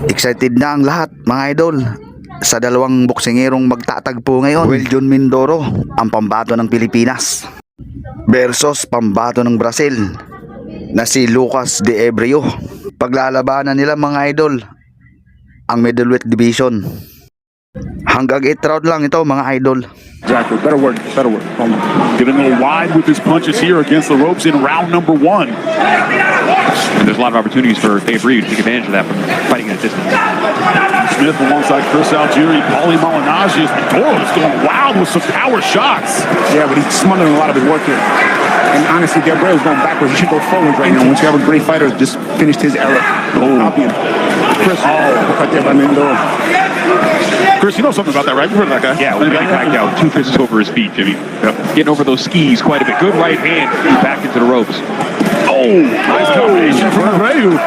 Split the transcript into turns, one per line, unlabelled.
Excited na ang lahat mga idol sa dalawang boksingerong magtatagpo ngayon. Wiljon Mindoro, ang pambato ng Pilipinas, versus pambato ng Brazil na si Lucas De Ebreo. Paglalabanan nila mga idol ang middleweight division. Hanggang 8 round lang ito mga idol.
Exactly. Better work. Getting a little wide with his punches here against the ropes in round number 1.
And there's a lot of opportunities for Dave Reed to take advantage of that from fighting at a distance.
Smith alongside Chris Algieri, Paulie Malignaggi, as Mindoro is going wild with some power shots.
Yeah, but he's smothering a lot of his work here. And honestly, De Abreu's going backwards. He should go forward right now. Once you have a great fighter, just finished his era. Copying. Chris, right there by Mindoro.
Chris, you know something about that, right? You've heard of that guy.
Yeah, when he backed out, 2 fists over his feet, Jimmy. Getting over those skis quite a bit. Good right hand back into the ropes.
Oh, nice combination from Abreu.